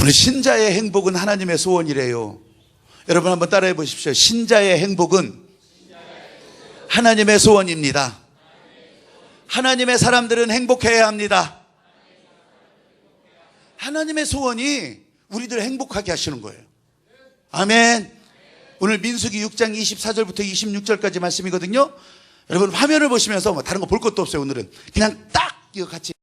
오늘 신자의 행복은 하나님의 소원이래요. 여러분 한번 따라해 보십시오. 신자의 행복은 하나님의 소원입니다. 하나님의 사람들은 행복해야 합니다. 하나님의 소원이 우리들 행복하게 하시는 거예요. 아멘. 오늘 민수기 6장 24절부터 26절까지 말씀이거든요. 여러분 화면을 보시면서 뭐 다른 거 볼 것도 없어요. 오늘은 그냥 딱 이거 같이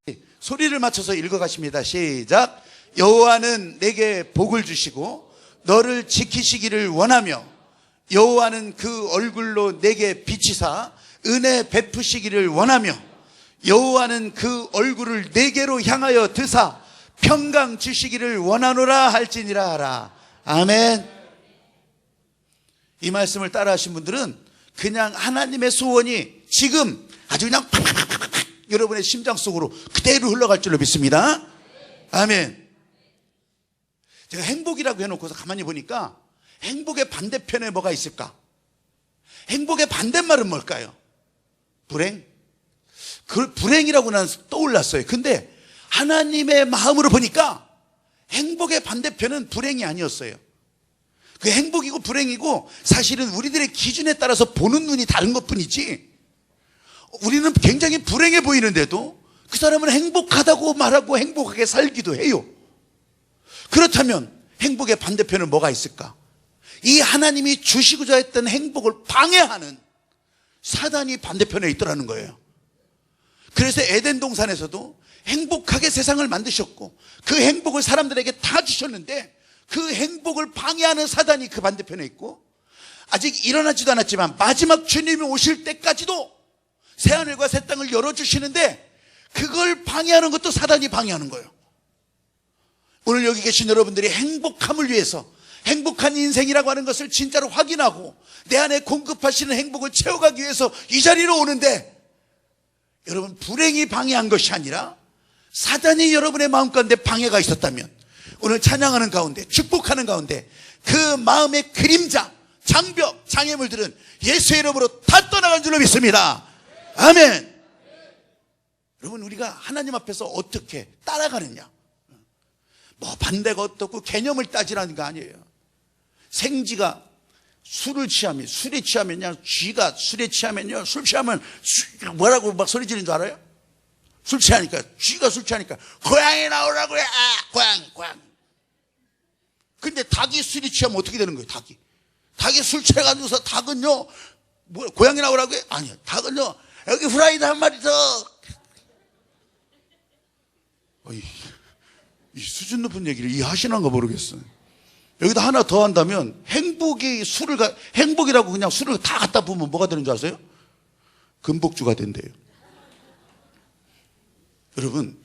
소리를 맞춰서 읽어가십니다. 시작. 여호와는 내게 복을 주시고 너를 지키시기를 원하며 여호와는 그 얼굴로 내게 비치사 은혜 베푸시기를 원하며 여호와는 그 얼굴을 내게로 향하여 드사 평강 주시기를 원하노라 할지니라 하라. 아멘. 이 말씀을 따라 하신 분들은 그냥 하나님의 소원이 지금 아주 그냥 여러분의 심장 속으로 그대로 흘러갈 줄로 믿습니다. 아멘. 제가 행복이라고 해놓고서 가만히 보니까 행복의 반대편에 뭐가 있을까? 행복의 반대말은 뭘까요? 불행? 그걸 불행이라고 난 떠올랐어요. 근데 하나님의 마음으로 보니까 행복의 반대편은 불행이 아니었어요. 그 행복이고 불행이고 사실은 우리들의 기준에 따라서 보는 눈이 다른 것뿐이지, 우리는 굉장히 불행해 보이는데도 그 사람은 행복하다고 말하고 행복하게 살기도 해요. 그렇다면 행복의 반대편은 뭐가 있을까? 이 하나님이 주시고자 했던 행복을 방해하는 사단이 반대편에 있더라는 거예요. 그래서 에덴 동산에서도 행복하게 세상을 만드셨고 그 행복을 사람들에게 다 주셨는데 그 행복을 방해하는 사단이 그 반대편에 있고, 아직 일어나지도 않았지만 마지막 주님이 오실 때까지도 새하늘과 새 땅을 열어주시는데 그걸 방해하는 것도 사단이 방해하는 거예요. 오늘 여기 계신 여러분들이 행복함을 위해서, 행복한 인생이라고 하는 것을 진짜로 확인하고 내 안에 공급하시는 행복을 채워가기 위해서 이 자리로 오는데, 여러분 불행이 방해한 것이 아니라 사단이 여러분의 마음 가운데 방해가 있었다면 오늘 찬양하는 가운데, 축복하는 가운데 그 마음의 그림자, 장벽, 장애물들은 예수의 이름으로 다 떠나간 줄로 믿습니다. 아멘. 여러분 우리가 하나님 앞에서 어떻게 따라가느냐, 뭐 반대가 어떻고 개념을 따지라는 거 아니에요. 생쥐가 술을 취하면, 술에 취하면요, 쥐가 술에 취하면요, 술 취하면 뭐라고 막 소리 지르는 줄 알아요? 술 취하니까, 쥐가 술 취하니까 고양이 나오라고 해. 아, 고양. 근데 닭이 술이 취하면 어떻게 되는 거예요? 닭이 술 취해가지고서 닭은요, 뭐 고양이 나오라고 해? 아니요, 닭은요, 여기 후라이드 한 마리 더. 이 수준 높은 얘기를 이해하시는가 모르겠어요. 여기다 하나 더 한다면 행복이라고 그냥 술을 다 갖다 부으면 뭐가 되는 줄 아세요? 금복주가 된대요. 여러분,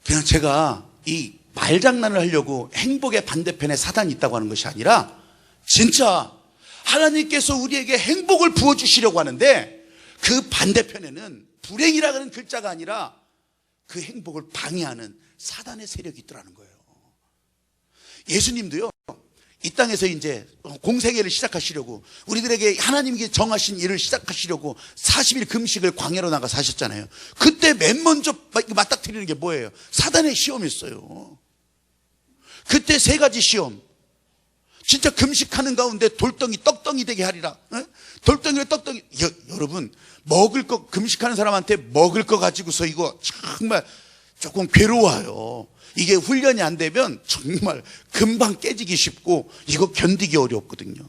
그냥 제가 이 말장난을 하려고 행복의 반대편에 사단이 있다고 하는 것이 아니라, 진짜 하나님께서 우리에게 행복을 부어주시려고 하는데 그 반대편에는 불행이라는 글자가 아니라 그 행복을 방해하는 사단의 세력이 있더라는 거예요. 예수님도요, 이 땅에서 이제 공생애를 시작하시려고, 우리들에게 하나님께 정하신 일을 시작하시려고 40일 금식을 광야로 나가 사셨잖아요. 그때 맨 먼저 맞닥뜨리는 게 뭐예요? 사단의 시험이었어요. 그때 세 가지 시험. 진짜 금식하는 가운데 돌덩이 떡덩이 되게 하리라. 돌덩이를 떡덩이. 여러분, 먹을 거, 금식하는 사람한테 먹을 거 가지고서 이거 정말 조금 괴로워요. 이게 훈련이 안 되면 정말 금방 깨지기 쉽고 이거 견디기 어렵거든요.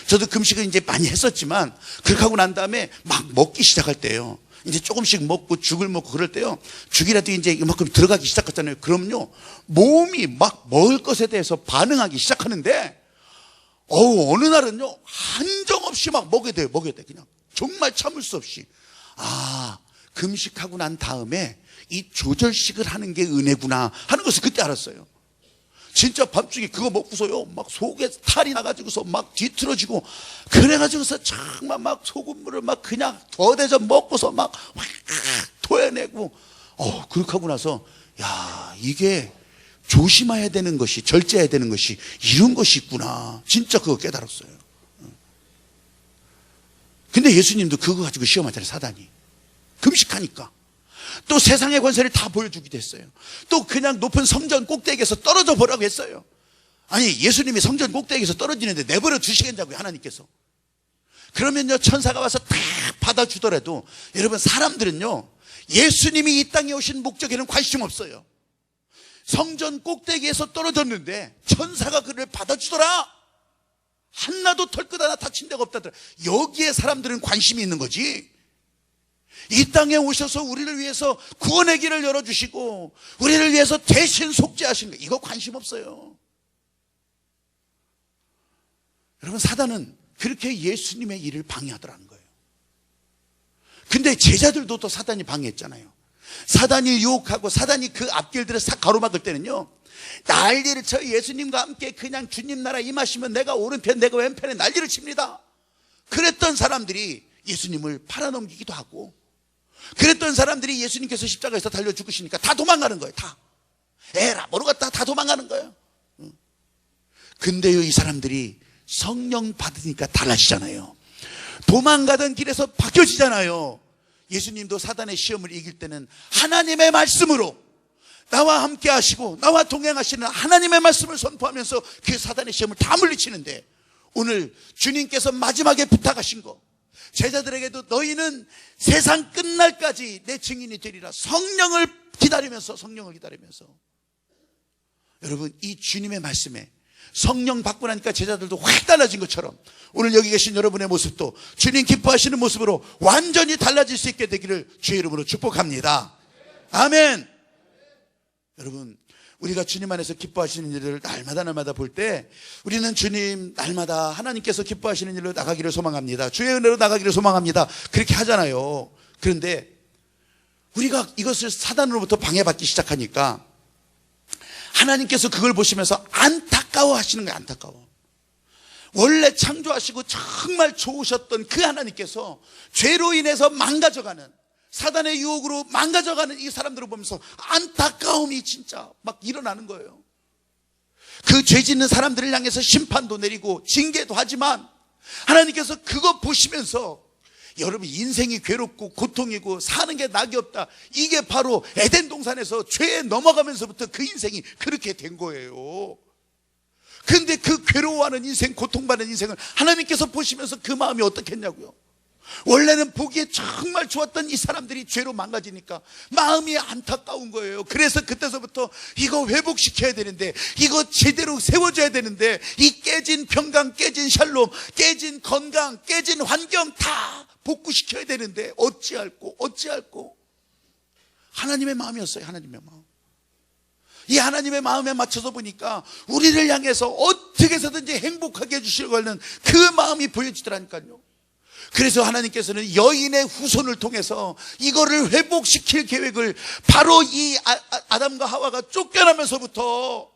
저도 금식을 이제 많이 했었지만 그렇게 하고 난 다음에 막 먹기 시작할 때요, 이제 조금씩 먹고 죽을 먹고 그럴 때요, 죽이라도 이제 이만큼 들어가기 시작했잖아요. 그럼요, 몸이 막 먹을 것에 대해서 반응하기 시작하는데, 어느 날은요, 한정없이 막 먹어야 돼요. 그냥 정말 참을 수 없이. 금식하고 난 다음에 이 조절식을 하는 게 은혜구나 하는 것을 그때 알았어요. 진짜 밤중에 그거 먹고서요, 막 속에 탈이 나가지고서 막 뒤틀어지고, 그래가지고서 정말 막 소금물을 막 그냥 더대접 먹고서 막 토해내고, 그렇게 하고 나서, 야, 이게 조심해야 되는 것이, 절제해야 되는 것이 이런 것이 있구나. 진짜 그거 깨달았어요. 근데 예수님도 그거 가지고 시험하잖아요, 사단이. 금식하니까. 또 세상의 권세를 다 보여주기도 했어요. 또 그냥 높은 성전 꼭대기에서 떨어져 보라고 했어요. 아니, 예수님이 성전 꼭대기에서 떨어지는데 내버려 두시겠냐고요, 하나님께서. 그러면요, 천사가 와서 다 받아주더라도 여러분, 사람들은요, 예수님이 이 땅에 오신 목적에는 관심 없어요. 성전 꼭대기에서 떨어졌는데 천사가 그를 받아주더라, 하나도 털끝 하나 다친 데가 없다더라, 여기에 사람들은 관심이 있는 거지. 이 땅에 오셔서 우리를 위해서 구원의 길을 열어주시고 우리를 위해서 대신 속죄하신 거, 이거 관심 없어요. 여러분, 사단은 그렇게 예수님의 일을 방해하더라는 거예요. 근데 제자들도 또 사단이 방해했잖아요. 사단이 유혹하고 사단이 그 앞길들을 싹 가로막을 때는요, 난리를 쳐요. 예수님과 함께 그냥 주님 나라 임하시면 내가 오른편 내가 왼편에 난리를 칩니다. 그랬던 사람들이 예수님을 팔아넘기기도 하고, 그랬던 사람들이 예수님께서 십자가에서 달려 죽으시니까 다 도망가는 거예요. 다 에라 모르겠 다 도망가는 거예요. 근데요, 이 사람들이 성령 받으니까 달라지잖아요. 도망가던 길에서 바뀌어지잖아요. 예수님도 사단의 시험을 이길 때는 하나님의 말씀으로, 나와 함께 하시고 나와 동행하시는 하나님의 말씀을 선포하면서 그 사단의 시험을 다 물리치는데, 오늘 주님께서 마지막에 부탁하신 거, 제자들에게도 너희는 세상 끝날까지 내 증인이 되리라, 성령을 기다리면서, 성령을 기다리면서. 여러분, 이 주님의 말씀에 성령 받고 나니까 제자들도 확 달라진 것처럼 오늘 여기 계신 여러분의 모습도 주님 기뻐하시는 모습으로 완전히 달라질 수 있게 되기를 주의 이름으로 축복합니다. 아멘. 여러분, 우리가 주님 안에서 기뻐하시는 일을 날마다 볼 때 우리는 주님 날마다 하나님께서 기뻐하시는 일로 나가기를 소망합니다, 주의 은혜로 나가기를 소망합니다, 그렇게 하잖아요. 그런데 우리가 이것을 사단으로부터 방해받기 시작하니까 하나님께서 그걸 보시면서 안타까워 하시는 거예요. 안타까워. 원래 창조하시고 정말 좋으셨던 그 하나님께서 죄로 인해서 망가져가는, 사단의 유혹으로 망가져가는 이 사람들을 보면서 안타까움이 진짜 막 일어나는 거예요. 그 죄 짓는 사람들을 향해서 심판도 내리고 징계도 하지만 하나님께서 그거 보시면서 여러분, 인생이 괴롭고 고통이고 사는 게 낙이 없다, 이게 바로 에덴 동산에서 죄에 넘어가면서부터 그 인생이 그렇게 된 거예요. 근데 그 괴로워하는 인생, 고통받는 인생을 하나님께서 보시면서 그 마음이 어떻겠냐고요. 원래는 보기에 정말 좋았던 이 사람들이 죄로 망가지니까 마음이 안타까운 거예요. 그래서 그때서부터 이거 회복시켜야 되는데, 이거 제대로 세워줘야 되는데, 이 깨진 평강, 깨진 샬롬, 깨진 건강, 깨진 환경 다 복구시켜야 되는데 어찌할꼬. 하나님의 마음이었어요. 하나님의 마음. 이 하나님의 마음에 맞춰서 보니까 우리를 향해서 어떻게 해서든지 행복하게 해주시려고 하는 그 마음이 보여지더라니까요. 그래서 하나님께서는 여인의 후손을 통해서 이거를 회복시킬 계획을 바로 이 아담과 하와가 쫓겨나면서부터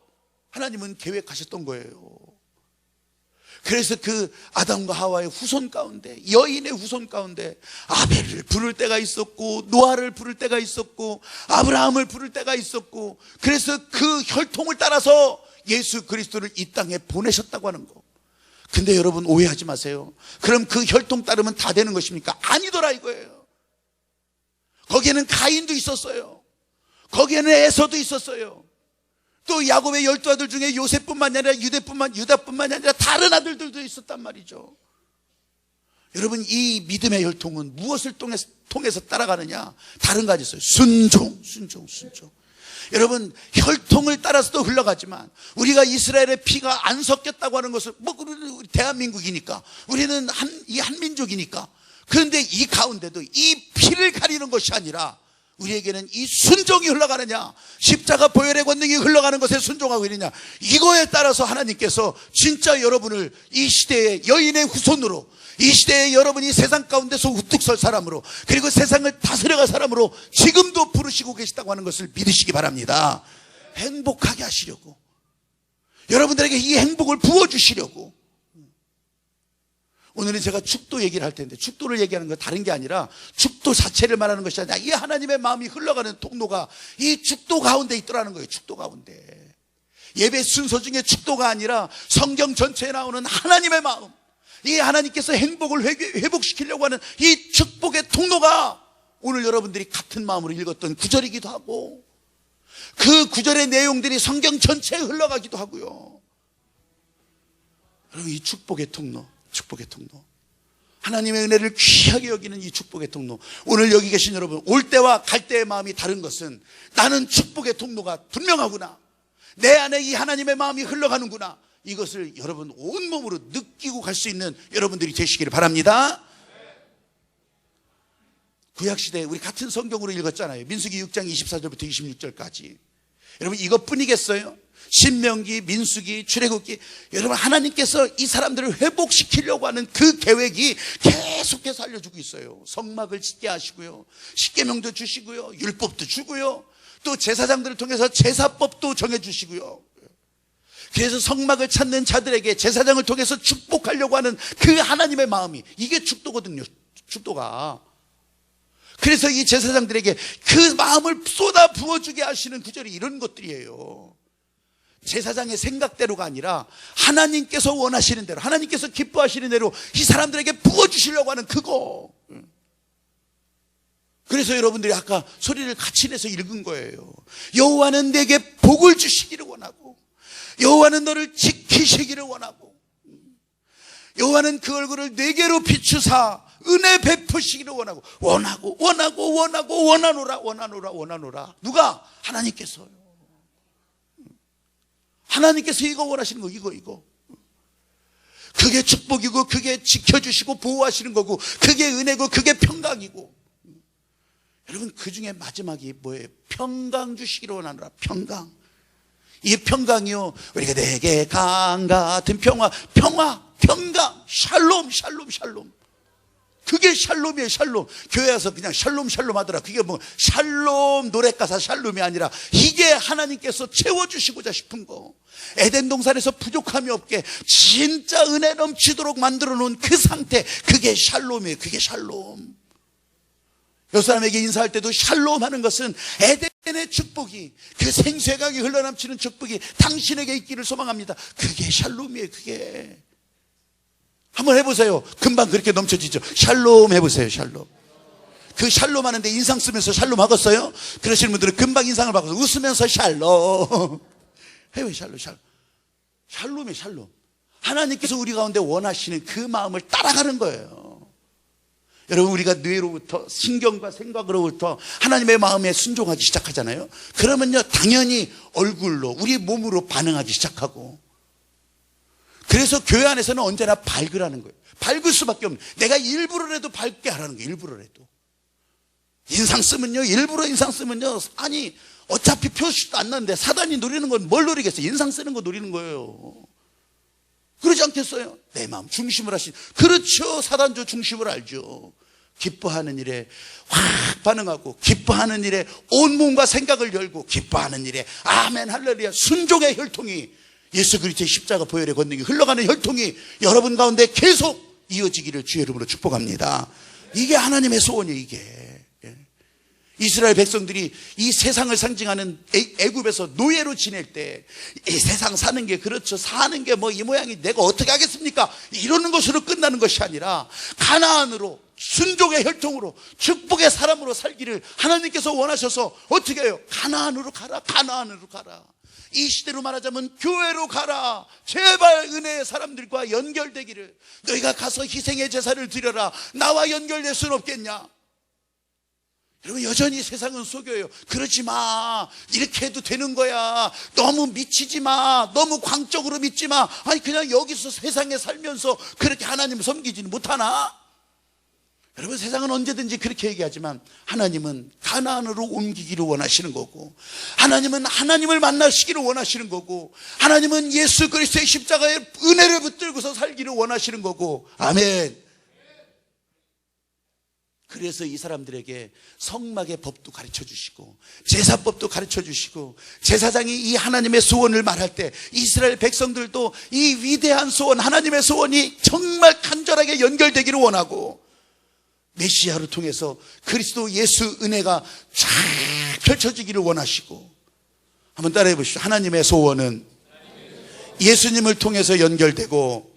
하나님은 계획하셨던 거예요. 그래서 그 아담과 하와의 후손 가운데, 여인의 후손 가운데 아벨을 부를 때가 있었고, 노아를 부를 때가 있었고, 아브라함을 부를 때가 있었고, 그래서 그 혈통을 따라서 예수 그리스도를 이 땅에 보내셨다고 하는 거. 근데 여러분, 오해하지 마세요. 그럼 그 혈통 따르면 다 되는 것입니까? 아니더라 이거예요. 거기에는 가인도 있었어요. 거기에는 에서도 있었어요. 또 야곱의 12아들 중에 요셉뿐만 아니라 유다뿐만 아니라 다른 아들들도 있었단 말이죠. 여러분, 이 믿음의 혈통은 무엇을 통해서 따라가느냐? 다른 가지 있어요. 순종. 여러분, 혈통을 따라서도 흘러가지만 우리가 이스라엘의 피가 안 섞였다고 하는 것을, 우리 대한민국이니까, 우리는 이 한민족이니까. 그런데 이 가운데도 이 피를 가리는 것이 아니라 우리에게는 이 순종이 흘러가느냐, 십자가 보혈의 권능이 흘러가는 것에 순종하고 있느냐, 이거에 따라서 하나님께서 진짜 여러분을 이 시대의 여인의 후손으로, 이 시대에 여러분이 세상 가운데서 우뚝 설 사람으로, 그리고 세상을 다스려갈 사람으로 지금도 부르시고 계시다고 하는 것을 믿으시기 바랍니다. 행복하게 하시려고, 여러분들에게 이 행복을 부어주시려고. 오늘은 제가 축도 얘기를 할 텐데, 축도를 얘기하는 건 다른 게 아니라 축도 자체를 말하는 것이 아니라 이 하나님의 마음이 흘러가는 통로가 이 축도 가운데 있더라는 거예요. 축도 가운데. 예배 순서 중에 축도가 아니라 성경 전체에 나오는 하나님의 마음, 이 하나님께서 행복을 회복시키려고 하는 이 축복의 통로가 오늘 여러분들이 같은 마음으로 읽었던 구절이기도 하고, 그 구절의 내용들이 성경 전체에 흘러가기도 하고요. 여러분, 이 축복의 통로, 축복의 통로, 하나님의 은혜를 귀하게 여기는 이 축복의 통로, 오늘 여기 계신 여러분, 올 때와 갈 때의 마음이 다른 것은 나는 축복의 통로가 분명하구나, 내 안에 이 하나님의 마음이 흘러가는구나, 이것을 여러분 온몸으로 느끼고 갈 수 있는 여러분들이 되시기를 바랍니다. 구약시대에 우리 같은 성경으로 읽었잖아요. 민수기 6장 24절부터 26절까지. 여러분, 이것뿐이겠어요? 신명기, 민수기, 출애굽기, 여러분, 하나님께서 이 사람들을 회복시키려고 하는 그 계획이 계속해서 알려주고 있어요. 성막을 짓게 하시고요, 십계명도 주시고요, 율법도 주고요, 또 제사장들을 통해서 제사법도 정해주시고요. 그래서 성막을 찾는 자들에게 제사장을 통해서 축복하려고 하는 그 하나님의 마음이, 이게 축도거든요. 축도가. 그래서 이 제사장들에게 그 마음을 쏟아 부어주게 하시는 구절이 이런 것들이에요. 제사장의 생각대로가 아니라 하나님께서 원하시는 대로, 하나님께서 기뻐하시는 대로 이 사람들에게 부어주시려고 하는 그거. 그래서 여러분들이 아까 소리를 같이 내서 읽은 거예요. 여호와는 내게 복을 주시기를 원하고, 여호와는 너를 지키시기를 원하고, 여호와는 그 얼굴을 내게로 비추사 은혜 베푸시기를 원하노라. 누가? 하나님께서요. 하나님께서 이거 원하시는 거, 이거. 그게 축복이고, 그게 지켜주시고 보호하시는 거고, 그게 은혜고, 그게 평강이고. 여러분, 그 중에 마지막이 뭐예요? 평강 주시기를 원하노라. 평강. 이 평강이요, 우리가 내게 강 같은 평강, 샬롬. 그게 샬롬이에요. 샬롬. 교회 와서 그냥 샬롬 하더라. 그게 뭐 샬롬 노랫가사 샬롬이 아니라 이게 하나님께서 채워주시고자 싶은 거, 에덴 동산에서 부족함이 없게 진짜 은혜 넘치도록 만들어 놓은 그 상태, 그게 샬롬이에요. 그게 샬롬. 여 사람에게 인사할 때도 샬롬 하는 것은 에덴의 축복이, 그 생수의 강이 흘러넘치는 축복이 당신에게 있기를 소망합니다. 그게 샬롬이에요. 그게. 한번 해보세요. 금방 그렇게 넘쳐지죠. 샬롬 해보세요. 샬롬. 그 샬롬 하는데 인상 쓰면서 샬롬 하겠어요? 그러시는 분들은 금방 인상을 바꿔서 웃으면서 샬롬 해요. 샬롬이에요. 샬롬. 하나님께서 우리 가운데 원하시는 그 마음을 따라가는 거예요. 여러분, 우리가 뇌로부터, 신경과 생각으로부터 하나님의 마음에 순종하기 시작하잖아요. 그러면요, 당연히 얼굴로, 우리 몸으로 반응하기 시작하고. 그래서 교회 안에서는 언제나 밝으라는 거예요. 밝을 수밖에 없는, 내가 일부러라도 밝게 하라는 거예요. 일부러라도. 인상 쓰면요, 일부러 인상 쓰면요, 아니 어차피 표시도 안 나는데 사단이 노리는 건 뭘 노리겠어요? 인상 쓰는 거 노리는 거예요. 그러지 않겠어요? 내 마음 중심을 하신, 그렇죠. 사단조 중심을 알죠. 기뻐하는 일에 확 반응하고, 기뻐하는 일에 온 몸과 생각을 열고, 기뻐하는 일에 아멘 할렐루야 순종의 혈통이, 예수 그리스도의 십자가 보혈의 권능이 흘러가는 혈통이 여러분 가운데 계속 이어지기를 주의 이름으로 축복합니다. 이게 하나님의 소원이에요. 이게 이스라엘 백성들이 이 세상을 상징하는 애굽에서 노예로 지낼 때, 이 세상 사는 게, 그렇죠, 사는 게 뭐 이 모양이 내가 어떻게 하겠습니까? 이러는 것으로 끝나는 것이 아니라 가나안으로, 순종의 혈통으로, 축복의 사람으로 살기를 하나님께서 원하셔서 어떻게 해요? 가나안으로 가라. 이 시대로 말하자면 교회로 가라. 제발 은혜의 사람들과 연결되기를. 너희가 가서 희생의 제사를 드려라. 나와 연결될 수는 없겠냐? 여러분, 여전히 세상은 속여요. 그러지 마. 이렇게 해도 되는 거야. 너무 미치지 마. 너무 광적으로 믿지 마. 아니, 그냥 여기서 세상에 살면서 그렇게 하나님을 섬기지는 못하나? 여러분, 세상은 언제든지 그렇게 얘기하지만 하나님은 가나안으로 옮기기를 원하시는 거고, 하나님은 하나님을 만나시기를 원하시는 거고, 하나님은 예수 그리스도의 십자가의 은혜를 붙들고서 살기를 원하시는 거고. 아멘. 그래서 이 사람들에게 성막의 법도 가르쳐 주시고, 제사법도 가르쳐 주시고, 제사장이 이 하나님의 소원을 말할 때 이스라엘 백성들도 이 위대한 소원, 하나님의 소원이 정말 간절하게 연결되기를 원하고, 메시아를 통해서 그리스도 예수 은혜가 쫙 펼쳐지기를 원하시고. 한번 따라해 보시죠. 하나님의 소원은 예수님을 통해서 연결되고,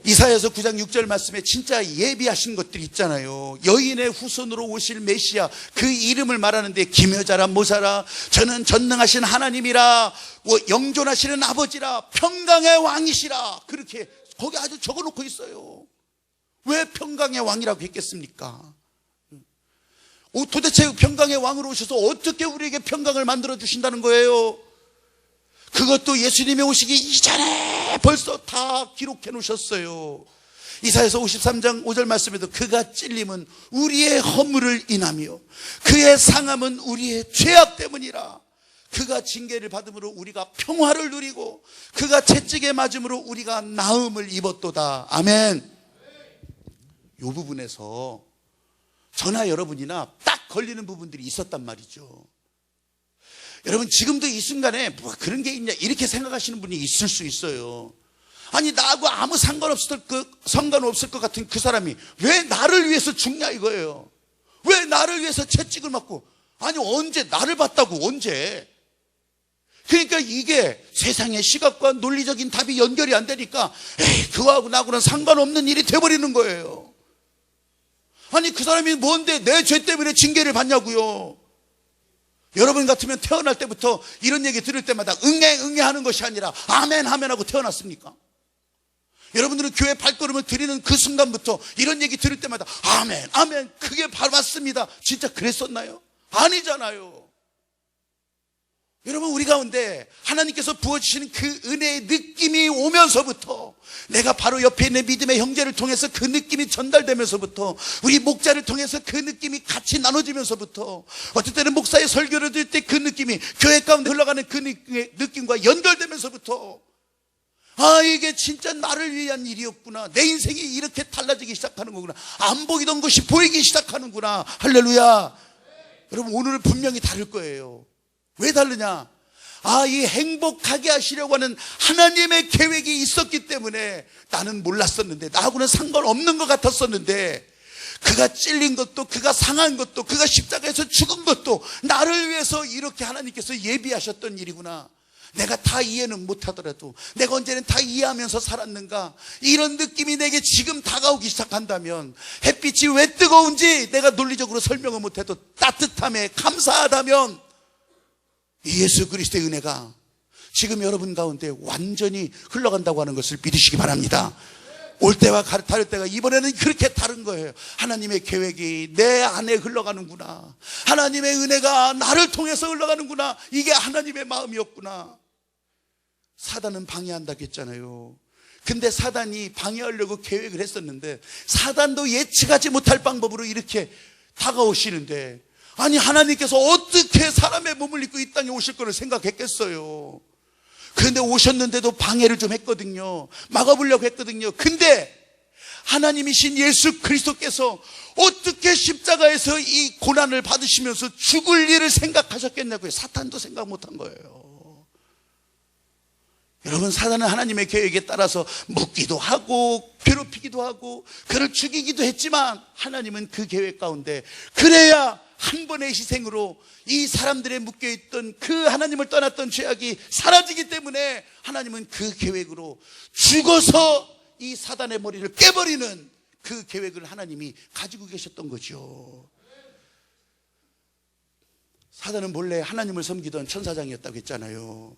이사야서 9장 6절 말씀에 진짜 예비하신 것들이 있잖아요. 여인의 후손으로 오실 메시아, 그 이름을 말하는데 기묘자라 모사라, 저는 전능하신 하나님이라, 영존하시는 아버지라, 평강의 왕이시라, 그렇게 거기 아주 적어놓고 있어요. 왜 평강의 왕이라고 했겠습니까? 도대체 평강의 왕으로 오셔서 어떻게 우리에게 평강을 만들어 주신다는 거예요? 그것도 예수님이 오시기 이전에 벌써 다 기록해 놓으셨어요. 이사야서 53장 5절 말씀에도 그가 찔림은 우리의 허물을 인하며 그의 상함은 우리의 죄악 때문이라. 그가 징계를 받음으로 우리가 평화를 누리고 그가 채찍에 맞음으로 우리가 나음을 입었도다. 아멘. 이 부분에서 저나 여러분이나 딱 걸리는 부분들이 있었단 말이죠. 여러분, 지금도 이 순간에 뭐 그런 게 있냐 이렇게 생각하시는 분이 있을 수 있어요. 아니, 나하고 아무 상관없을 것 같은 그 사람이 왜 나를 위해서 죽냐 이거예요. 왜 나를 위해서 채찍을 맞고, 아니 언제 나를 봤다고, 언제. 그러니까 이게 세상의 시각과 논리적인 답이 연결이 안 되니까 에이, 그거하고 나하고는 상관없는 일이 돼버리는 거예요. 아니, 그 사람이 뭔데 내 죄 때문에 징계를 받냐고요. 여러분 같으면 태어날 때부터 이런 얘기 들을 때마다 응애 응애 하는 것이 아니라 아멘 아멘 하고 태어났습니까? 여러분들은 교회 발걸음을 드리는 그 순간부터 이런 얘기 들을 때마다 아멘 아멘 그게 바로 맞습니다, 진짜 그랬었나요? 아니잖아요. 여러분, 우리 가운데 하나님께서 부어주시는 그 은혜의 느낌이 오면서부터, 내가 바로 옆에 있는 믿음의 형제를 통해서 그 느낌이 전달되면서부터, 우리 목자를 통해서 그 느낌이 같이 나눠지면서부터, 어떨 때는 목사의 설교를 들을 때 그 느낌이 교회 가운데 흘러가는 그 느낌과 연결되면서부터, 아, 이게 진짜 나를 위한 일이었구나, 내 인생이 이렇게 달라지기 시작하는 거구나, 안 보이던 것이 보이기 시작하는구나. 할렐루야. 여러분, 오늘은 분명히 다를 거예요. 왜 다르냐? 아, 이 행복하게 하시려고 하는 하나님의 계획이 있었기 때문에 나는 몰랐었는데, 나하고는 상관없는 것 같았었는데, 그가 찔린 것도, 그가 상한 것도, 그가 십자가에서 죽은 것도 나를 위해서 이렇게 하나님께서 예비하셨던 일이구나. 내가 다 이해는 못하더라도 내가 언제는 다 이해하면서 살았는가, 이런 느낌이 내게 지금 다가오기 시작한다면, 햇빛이 왜 뜨거운지 내가 논리적으로 설명을 못해도 따뜻함에 감사하다면, 예수 그리스도의 은혜가 지금 여러분 가운데 완전히 흘러간다고 하는 것을 믿으시기 바랍니다. 올 때와 다를 때가 이번에는 그렇게 다른 거예요. 하나님의 계획이 내 안에 흘러가는구나, 하나님의 은혜가 나를 통해서 흘러가는구나, 이게 하나님의 마음이었구나. 사단은 방해한다고 했잖아요. 근데 사단이 방해하려고 계획을 했었는데, 사단도 예측하지 못할 방법으로 이렇게 다가오시는데, 아니, 하나님께서 어떻게 사람의 몸을 입고 이 땅에 오실 거를 생각했겠어요. 그런데 오셨는데도 방해를 좀 했거든요. 막아보려고 했거든요. 근데 하나님이신 예수 그리스도께서 어떻게 십자가에서 이 고난을 받으시면서 죽을 일을 생각하셨겠냐고요. 사탄도 생각 못한 거예요. 여러분, 사단은 하나님의 계획에 따라서 묻기도 하고 괴롭히기도 하고 그를 죽이기도 했지만, 하나님은 그 계획 가운데, 그래야 한 번의 희생으로 이 사람들의 묶여있던 그 하나님을 떠났던 죄악이 사라지기 때문에, 하나님은 그 계획으로 죽어서 이 사단의 머리를 깨버리는 그 계획을 하나님이 가지고 계셨던 거죠. 사단은 본래 하나님을 섬기던 천사장이었다고 했잖아요.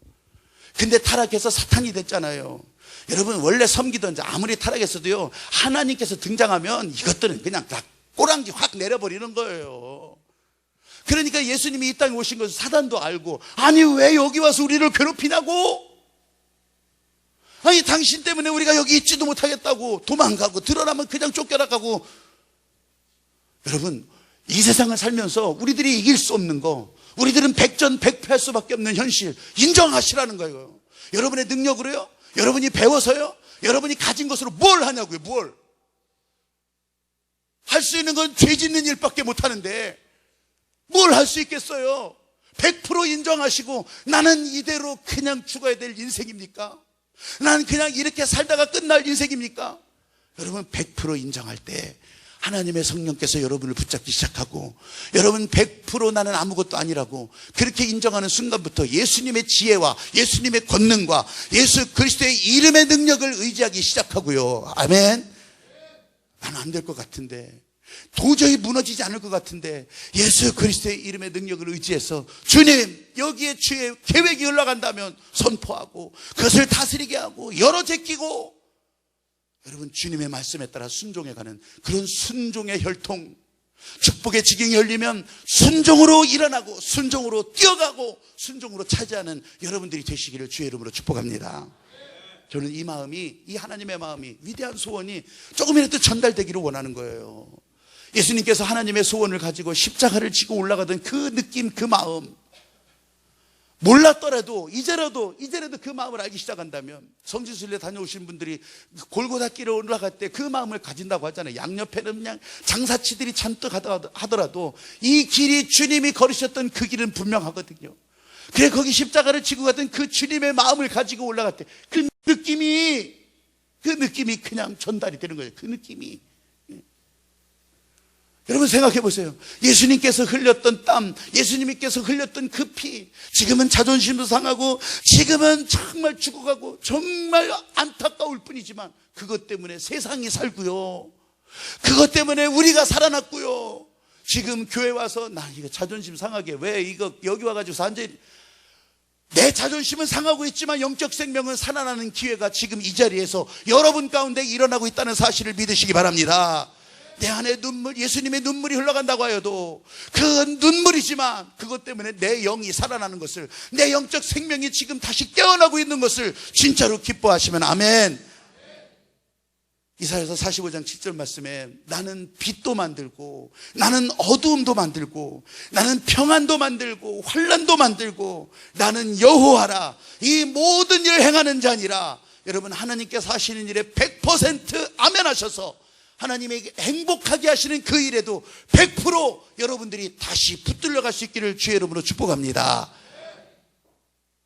근데 타락해서 사탄이 됐잖아요. 여러분, 원래 섬기던 자 아무리 타락했어도요, 하나님께서 등장하면 이것들은 그냥 다 꼬랑지 확 내려버리는 거예요. 그러니까 예수님이 이 땅에 오신 것을 사단도 알고, 아니 왜 여기 와서 우리를 괴롭히냐고, 아니 당신 때문에 우리가 여기 있지도 못하겠다고 도망가고, 드러나면 그냥 쫓겨나가고. 여러분, 이 세상을 살면서 우리들이 이길 수 없는 거, 우리들은 백전백패할 수밖에 없는 현실 인정하시라는 거예요. 여러분의 능력으로요, 여러분이 배워서요, 여러분이 가진 것으로 뭘 하냐고요. 뭘 할 수 있는 건 죄 짓는 일밖에 못하는데 뭘 할 수 있겠어요? 100% 인정하시고, 나는 이대로 그냥 죽어야 될 인생입니까? 난 그냥 이렇게 살다가 끝날 인생입니까? 여러분, 100% 인정할 때 하나님의 성령께서 여러분을 붙잡기 시작하고 여러분 100% 나는 아무것도 아니라고 그렇게 인정하는 순간부터 예수님의 지혜와 예수님의 권능과 예수 그리스도의 이름의 능력을 의지하기 시작하고요. 아멘. 나는 안 될 것 같은데, 도저히 무너지지 않을 것 같은데 예수 그리스도의 이름의 능력을 의지해서 주님, 여기에 주의 계획이 흘러간다면 선포하고 그것을 다스리게 하고 열어 제끼고, 여러분 주님의 말씀에 따라 순종해가는 그런 순종의 혈통, 축복의 지경이 열리면 순종으로 일어나고 순종으로 뛰어가고 순종으로 차지하는 여러분들이 되시기를 주의 이름으로 축복합니다. 저는 이 마음이, 이 하나님의 마음이, 위대한 소원이 조금이라도 전달되기를 원하는 거예요. 예수님께서 하나님의 소원을 가지고 십자가를 지고 올라가던 그 느낌, 그 마음, 몰랐더라도 이제라도 그 마음을 알기 시작한다면, 성지순례 다녀오신 분들이 골고다 길을 올라갈 때 그 마음을 가진다고 하잖아요. 양옆에는 그냥 장사치들이 잔뜩 하더라도 이 길이 주님이 걸으셨던 그 길은 분명하거든요. 그래, 거기 십자가를 지고 가던 그 주님의 마음을 가지고 올라갈 때 그 느낌이 그냥 전달이 되는 거예요. 그 느낌이. 여러분 생각해 보세요. 예수님께서 흘렸던 땀, 예수님께서 흘렸던 그 피, 지금은 자존심도 상하고 지금은 정말 죽어가고 정말 안타까울 뿐이지만 그것 때문에 세상이 살고요, 그것 때문에 우리가 살아났고요. 지금 교회 와서 나 이거 자존심 상하게 왜 이거 여기 와가지고 앉아있, 내 자존심은 상하고 있지만 영적 생명은 살아나는 기회가 지금 이 자리에서 여러분 가운데 일어나고 있다는 사실을 믿으시기 바랍니다. 내 안에 눈물, 예수님의 눈물이 흘러간다고 하여도 그 눈물이지만 그것 때문에 내 영이 살아나는 것을, 내 영적 생명이 지금 다시 깨어나고 있는 것을 진짜로 기뻐하시면 아멘. 이사야서 45장 7절 말씀에 나는 빛도 만들고 나는 어두움도 만들고 나는 평안도 만들고 환난도 만들고 나는 여호와라, 이 모든 일을 행하는 자니라. 여러분, 하나님께서 하시는 일에 100% 아멘 하셔서 하나님에게 행복하게 하시는 그 일에도 100% 여러분들이 다시 붙들려 갈 수 있기를 주의 이름으로 축복합니다.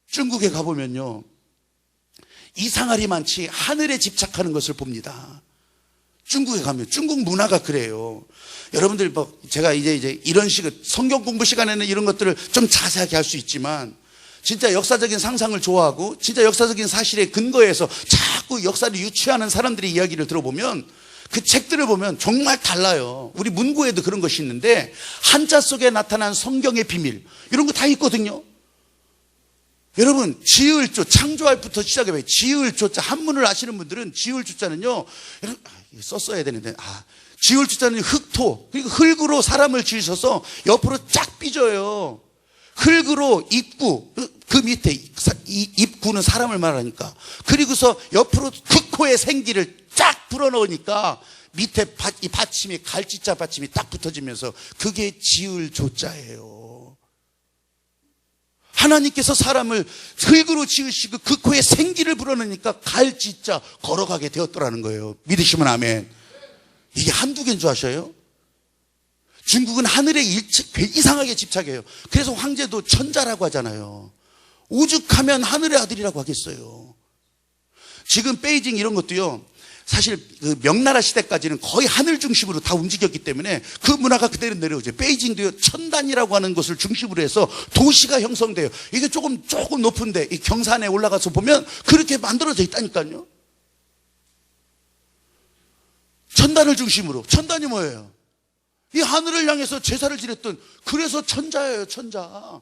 중국에 가보면요, 이상하리 많지 하늘에 집착하는 것을 봅니다. 중국에 가면 중국 문화가 그래요. 여러분들 제가 이제 이런 식의 성경 공부 시간에는 이런 것들을 좀 자세하게 할 수 있지만, 진짜 역사적인 상상을 좋아하고 진짜 역사적인 사실에 근거해서 자꾸 역사를 유추하는 사람들의 이야기를 들어보면, 그 책들을 보면 정말 달라요. 우리 문구에도 그런 것이 있는데 한자 속에 나타난 성경의 비밀, 이런 거 다 있거든요. 여러분, 지을조, 창조할부터 시작해봐요. 지을조자, 한문을 아시는 분들은 지을조자는요, 썼어야 되는데, 지을조자는 흙토, 그리고 흙으로 사람을 지으셔서 옆으로 쫙 삐져요. 흙으로 입구, 그 밑에 이 입구는 사람을 말하니까, 그리고서 옆으로 흑호의 생기를 쫙 불어넣으니까 밑에 이 받침이, 갈지자 받침이 딱 붙어지면서 그게 지을조자예요. 하나님께서 사람을 흙으로 지으시고 그 코에 생기를 불어넣으니까 갈지자 걸어가게 되었더라는 거예요. 믿으시면 아멘. 이게 한두 개인 줄 아셔요? 중국은 하늘에 이상하게 집착해요. 그래서 황제도 천자라고 하잖아요. 오죽하면 하늘의 아들이라고 하겠어요. 지금 베이징 이런 것도요, 사실 그 명나라 시대까지는 거의 하늘 중심으로 다 움직였기 때문에 그 문화가 그대로 내려오죠. 베이징도요, 천단이라고 하는 것을 중심으로 해서 도시가 형성돼요. 이게 조금 높은데 이 경산에 올라가서 보면 그렇게 만들어져 있다니까요. 천단을 중심으로. 천단이 뭐예요? 이 하늘을 향해서 제사를 지냈던, 그래서 천자예요, 천자.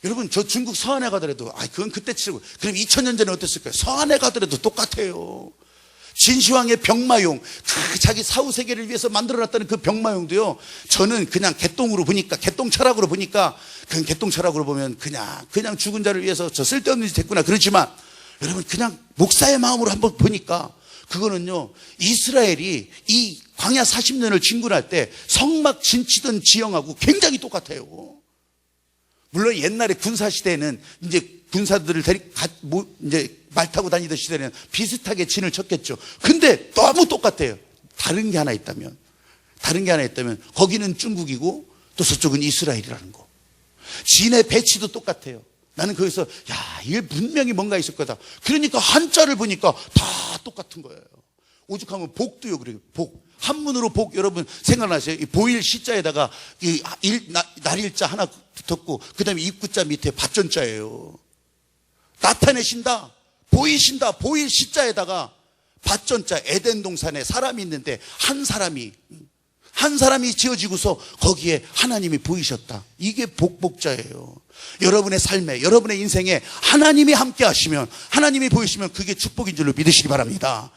여러분, 저 중국 서안에 가더라도, 그건 그때 치고, 그럼 2000년 전에 어땠을까요? 서안에 가더라도 똑같아요. 진시황의 병마용, 자기 사후세계를 위해서 만들어놨다는 그 병마용도요, 저는 그냥 개똥으로 보니까, 개똥 철학으로 보니까, 그건 개똥 철학으로 보면 그냥 죽은 자를 위해서 저 쓸데없는 짓 했구나. 그렇지만, 여러분, 그냥 목사의 마음으로 한번 보니까, 그거는요, 이스라엘이 이 광야 40년을 진군할 때 성막 진치던 지형하고 굉장히 똑같아요. 물론 옛날에 군사시대에는 이제 군사들을 이제 말 타고 다니던 시대에는 비슷하게 진을 쳤겠죠. 근데 너무 똑같아요. 다른 게 하나 있다면 거기는 중국이고 또 저쪽은 이스라엘이라는 거. 진의 배치도 똑같아요. 나는 거기서 이게 분명히 뭔가 있을 거다. 그러니까 한자를 보니까 다 똑같은 거예요. 오죽하면 복도요, 그래요. 복. 한문으로 복, 여러분 생각나세요? 이 보일 시자에다가 날일자 하나 붙었고 그 다음에 입구자 밑에 밭전자예요. 나타내신다, 보이신다, 보일 시자에다가 밭전자, 에덴 동산에 사람이 있는데 한 사람이 지어지고서 거기에 하나님이 보이셨다. 이게 복자예요. 여러분의 삶에, 여러분의 인생에 하나님이 함께 하시면, 하나님이 보이시면 그게 축복인 줄로 믿으시기 바랍니다.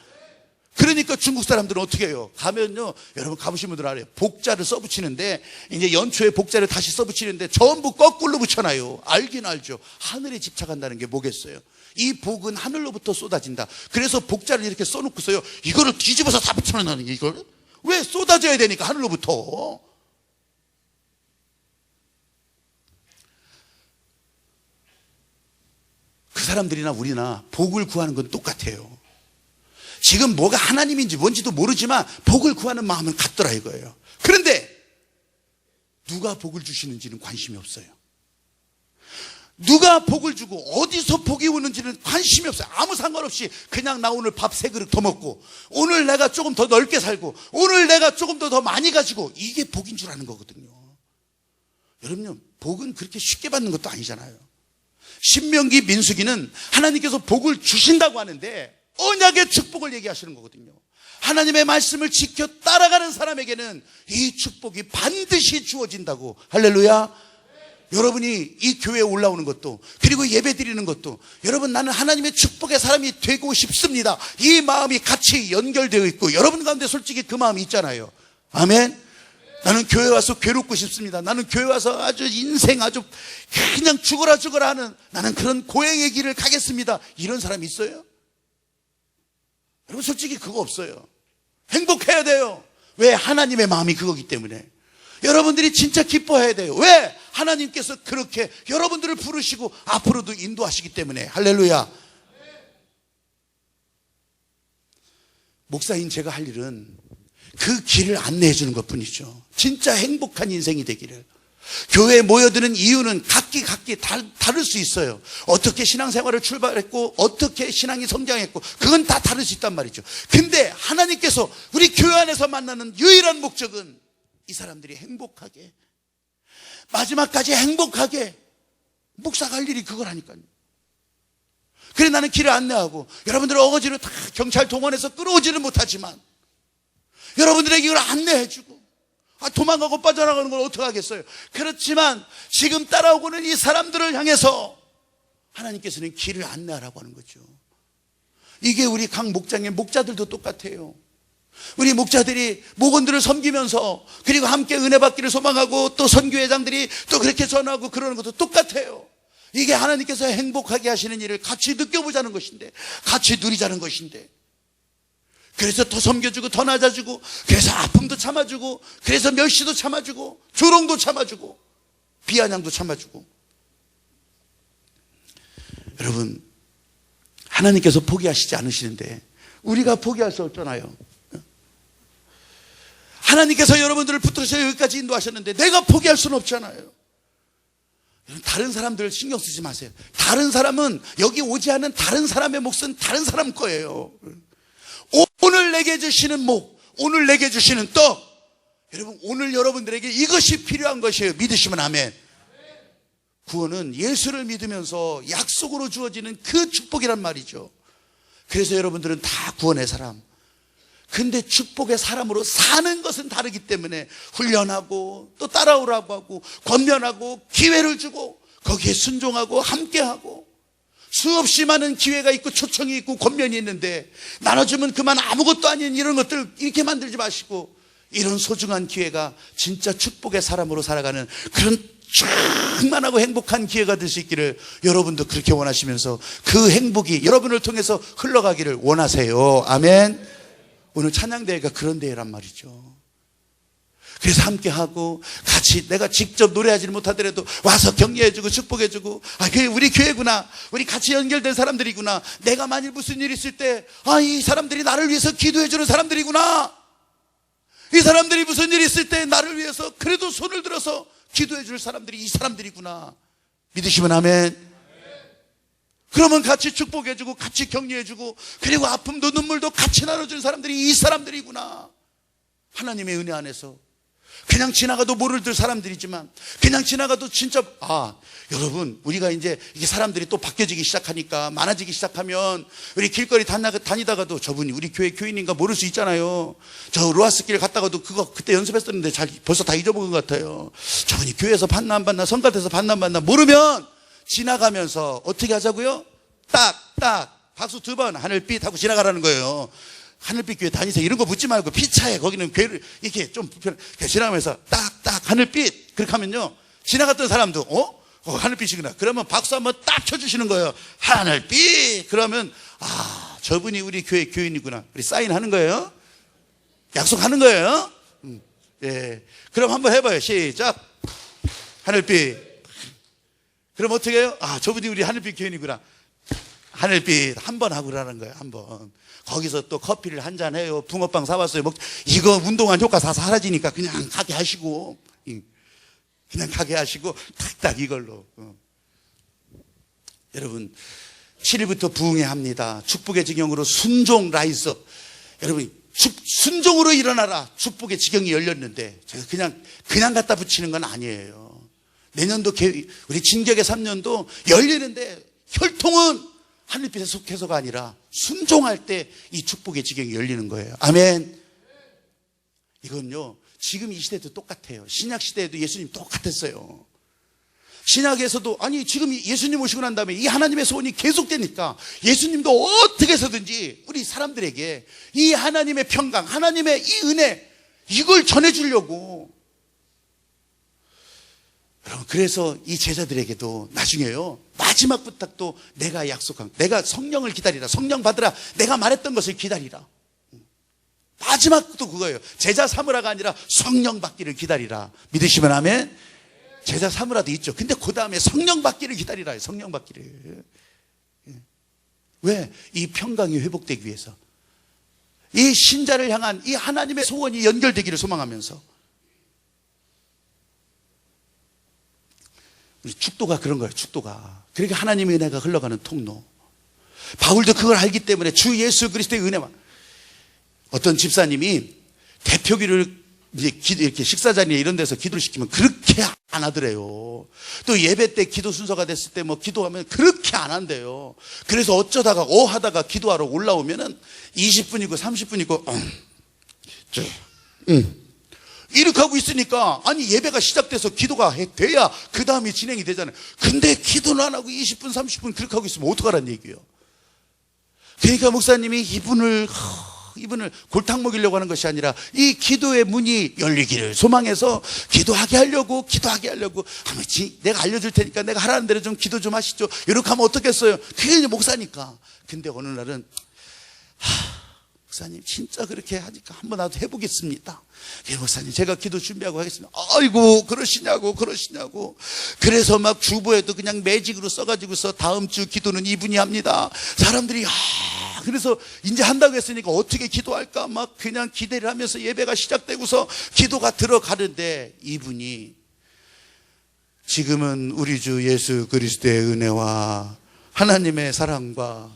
그러니까 중국 사람들은 어떻게 해요? 가면요, 여러분 가보신 분들 알아요. 복자를 써붙이는데, 이제 연초에 복자를 다시 써붙이는데 전부 거꾸로 붙여놔요. 알긴 알죠. 하늘에 집착한다는 게 뭐겠어요? 이 복은 하늘로부터 쏟아진다. 그래서 복자를 이렇게 써놓고서요, 이거를 뒤집어서 다 붙여놓는 거예요. 이걸 왜? 쏟아져야 되니까, 하늘로부터. 그 사람들이나 우리나 복을 구하는 건 똑같아요. 지금 뭐가 하나님인지 뭔지도 모르지만 복을 구하는 마음은 같더라 이거예요. 그런데 누가 복을 주시는지는 관심이 없어요. 누가 복을 주고 어디서 복이 오는지는 관심이 없어요. 아무 상관없이 그냥 나 오늘 밥 3그릇 더 먹고, 오늘 내가 조금 더 넓게 살고, 오늘 내가 조금 더 많이 가지고, 이게 복인 줄 아는 거거든요. 여러분요, 복은 그렇게 쉽게 받는 것도 아니잖아요. 신명기 민수기는 하나님께서 복을 주신다고 하는데 언약의 축복을 얘기하시는 거거든요. 하나님의 말씀을 지켜 따라가는 사람에게는 이 축복이 반드시 주어진다고. 할렐루야. 여러분이 이 교회에 올라오는 것도, 그리고 예배 드리는 것도, 여러분 나는 하나님의 축복의 사람이 되고 싶습니다, 이 마음이 같이 연결되어 있고, 여러분 가운데 솔직히 그 마음이 있잖아요. 아멘. 나는 교회 와서 괴롭고 싶습니다, 나는 교회 와서 아주 인생 아주 그냥 죽어라 하는, 나는 그런 고행의 길을 가겠습니다, 이런 사람이 있어요? 여러분 솔직히 그거 없어요. 행복해야 돼요. 왜? 하나님의 마음이 그거기 때문에. 여러분들이 진짜 기뻐해야 돼요. 왜? 하나님께서 그렇게 여러분들을 부르시고 앞으로도 인도하시기 때문에. 할렐루야. 목사인 제가 할 일은 그 길을 안내해 주는 것뿐이죠. 진짜 행복한 인생이 되기를. 교회에 모여드는 이유는 각기 다를 수 있어요. 어떻게 신앙생활을 출발했고, 어떻게 신앙이 성장했고, 그건 다 다를 수 있단 말이죠. 근데 하나님께서 우리 교회 안에서 만나는 유일한 목적은 이 사람들이 행복하게, 마지막까지 행복하게, 목사가 할 일이 그거라니까요. 그래 나는 길을 안내하고, 여러분들 어거지로 다 경찰 동원해서 끌어오지는 못하지만 여러분들에게 이걸 안내해주고, 도망가고 빠져나가는 걸 어떻게 하겠어요? 그렇지만 지금 따라오고는 이 사람들을 향해서 하나님께서는 길을 안내하라고 하는 거죠. 이게 우리 각 목장의 목자들도 똑같아요. 우리 목자들이 목원들을 섬기면서, 그리고 함께 은혜 받기를 소망하고, 또 선교회장들이 또 그렇게 전하고 그러는 것도 똑같아요. 이게 하나님께서 행복하게 하시는 일을 같이 느껴보자는 것인데, 같이 누리자는 것인데, 그래서 더 섬겨주고 더 낮아주고, 그래서 아픔도 참아주고, 그래서 멸시도 참아주고, 조롱도 참아주고, 비아냥도 참아주고. 여러분, 하나님께서 포기하시지 않으시는데 우리가 포기할 수 없잖아요. 하나님께서 여러분들을 붙들으셔 여기까지 인도하셨는데 내가 포기할 수는 없잖아요. 다른 사람들 신경 쓰지 마세요. 다른 사람은, 여기 오지 않은 다른 사람의 몫은 다른 사람 거예요. 오늘 내게 주시는 목, 오늘 내게 주시는 떡, 여러분 오늘 여러분들에게 이것이 필요한 것이에요. 믿으시면 아멘. 구원은 예수를 믿으면서 약속으로 주어지는 그 축복이란 말이죠. 그래서 여러분들은 다 구원의 사람. 근데 축복의 사람으로 사는 것은 다르기 때문에 훈련하고, 또 따라오라고 하고, 권면하고, 기회를 주고, 거기에 순종하고 함께하고, 수없이 많은 기회가 있고 초청이 있고 권면이 있는데 나눠주면 그만 아무것도 아닌 이런 것들 이렇게 만들지 마시고, 이런 소중한 기회가 진짜 축복의 사람으로 살아가는 그런 충만하고 행복한 기회가 될 수 있기를 여러분도 그렇게 원하시면서 그 행복이 여러분을 통해서 흘러가기를 원하세요. 아멘. 오늘 찬양대회가 그런 대회란 말이죠. 그래서 함께하고 같이, 내가 직접 노래하지는 못하더라도 와서 격려해주고 축복해주고, 그게 우리 교회구나, 우리 같이 연결된 사람들이구나, 내가 만일 무슨 일 있을 때 이 사람들이 나를 위해서 기도해주는 사람들이구나, 이 사람들이 무슨 일 있을 때 나를 위해서 그래도 손을 들어서 기도해줄 사람들이 이 사람들이구나. 믿으시면 아멘. 그러면 같이 축복해주고 같이 격려해주고, 그리고 아픔도 눈물도 같이 나눠주는 사람들이 이 사람들이구나. 하나님의 은혜 안에서 그냥 지나가도 모를 사람들이지만, 그냥 지나가도 진짜, 여러분, 우리가 이제 이게 사람들이 또 바뀌어지기 시작하니까, 많아지기 시작하면 우리 길거리 다니다가도 저분이 우리 교회 교인인가 모를 수 있잖아요. 저 로하스 길 갔다가도 그때 연습했었는데 벌써 다 잊어먹은 것 같아요. 저분이 교회에서 봤나 안 봤나, 성가대에서 봤나 안 봤나 모르면 지나가면서 어떻게 하자고요? 딱 박수 2번 하늘빛 하고 지나가라는 거예요. 하늘빛 교회 다니세요. 이런 거 묻지 말고, 피차에 거기는 교회를 이렇게 좀 불편해. 지나가면서 딱 하늘빛. 그렇게 하면요, 지나갔던 사람도 하늘빛이구나. 그러면 박수 한번 딱 쳐주시는 거예요. 하늘빛. 그러면 저분이 우리 교회 교인이구나. 우리 사인하는 거예요. 약속하는 거예요. 예. 그럼 한번 해봐요. 시작. 하늘빛. 그럼 어떻게 해요? 저분이 우리 하늘빛 교인이구나. 하늘빛 한 번 하고 그러는 거예요. 한 번. 거기서 또 커피를 한 잔 해요. 붕어빵 사왔어요. 이거 운동한 효과 다 사라지니까 그냥 가게 하시고, 탁 이걸로. 여러분, 7일부터 부흥회 합니다. 축복의 지경으로 순종 라이즈. 여러분, 순종으로 일어나라. 축복의 지경이 열렸는데 제가 그냥 갖다 붙이는 건 아니에요. 내년도 우리 진격의 3년도 열리는데, 혈통은 하늘빛에 속해서가 아니라 순종할 때 이 축복의 지경이 열리는 거예요. 아멘. 이건요, 지금 이 시대도 똑같아요. 신약 시대에도 예수님 똑같았어요. 신약에서도 지금 예수님 오시고 난 다음에 이 하나님의 소원이 계속되니까 예수님도 어떻게 해서든지 우리 사람들에게 이 하나님의 평강, 하나님의 이 은혜, 이걸 전해주려고. 여러분, 그래서 이 제자들에게도 나중에요, 마지막 부탁도 내가 약속한, 내가 성령을 기다리라. 성령 받으라. 내가 말했던 것을 기다리라. 마지막도 그거예요. 제자 삼으라가 아니라 성령 받기를 기다리라. 믿으시면 아멘. 제자 삼으라도 있죠. 근데 그 다음에 성령 받기를 기다리라. 성령 받기를. 왜? 이 평강이 회복되기 위해서, 이 신자를 향한 이 하나님의 소원이 연결되기를 소망하면서. 우리 축도가 그런 거예요. 축도가. 그러니까 하나님의 은혜가 흘러가는 통로. 바울도 그걸 알기 때문에 주 예수 그리스도의 은혜만. 어떤 집사님이 대표기를 이렇게 식사 자리에 이런 데서 기도를 시키면 그렇게 안 하더래요. 또 예배 때 기도 순서가 됐을 때 기도하면 그렇게 안 한대요. 그래서 어쩌다가 하다가 기도하러 올라오면은 20분이고 30분이고 이렇게 하고 있으니까, 예배가 시작돼서 기도가 돼야 그 다음에 진행이 되잖아요. 근데 기도는 안 하고 20분 30분 그렇게 하고 있으면 어떡하란 얘기예요. 그러니까 목사님이 이분을 골탕 먹이려고 하는 것이 아니라 이 기도의 문이 열리기를 소망해서 기도하게 하려고 내가 알려줄 테니까 내가 하라는 대로 좀 기도 좀 하시죠. 이렇게 하면 어떻겠어요. 그게 이제 목사니까. 근데 어느 날은 목사님 진짜 그렇게 하니까 한번 나도 해보겠습니다. 예, 목사님 제가 기도 준비하고 하겠습니다. 아이고 그러시냐고. 그래서 막 주보에도 그냥 매직으로 써가지고서 다음 주 기도는 이분이 합니다. 사람들이 그래서 이제 한다고 했으니까 어떻게 기도할까 막 그냥 기대를 하면서 예배가 시작되고서 기도가 들어가는데, 이분이 지금은 우리 주 예수 그리스도의 은혜와 하나님의 사랑과,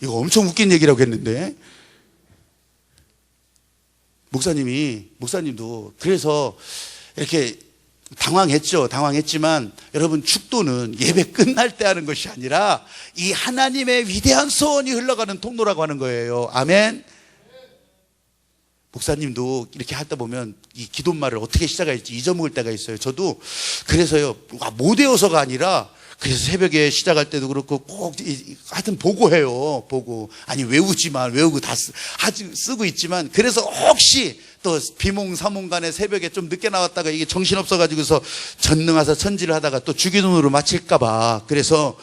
이거 엄청 웃긴 얘기라고 했는데, 목사님도 그래서 이렇게 당황했지만 여러분, 축도는 예배 끝날 때 하는 것이 아니라 이 하나님의 위대한 소원이 흘러가는 통로라고 하는 거예요. 아멘. 목사님도 이렇게 하다 보면 이 기도말을 어떻게 시작할지 잊어먹을 때가 있어요. 저도 그래서요, 못 외워서가 아니라, 그래서 새벽에 시작할 때도 그렇고 꼭 하여튼 보고 해요. 외우고 다 쓰고 있지만, 그래서 혹시 또 비몽사몽간에 새벽에 좀 늦게 나왔다가 이게 정신없어가지고서 전능하사 천지를 하다가 또 주기도문으로 마칠까봐, 그래서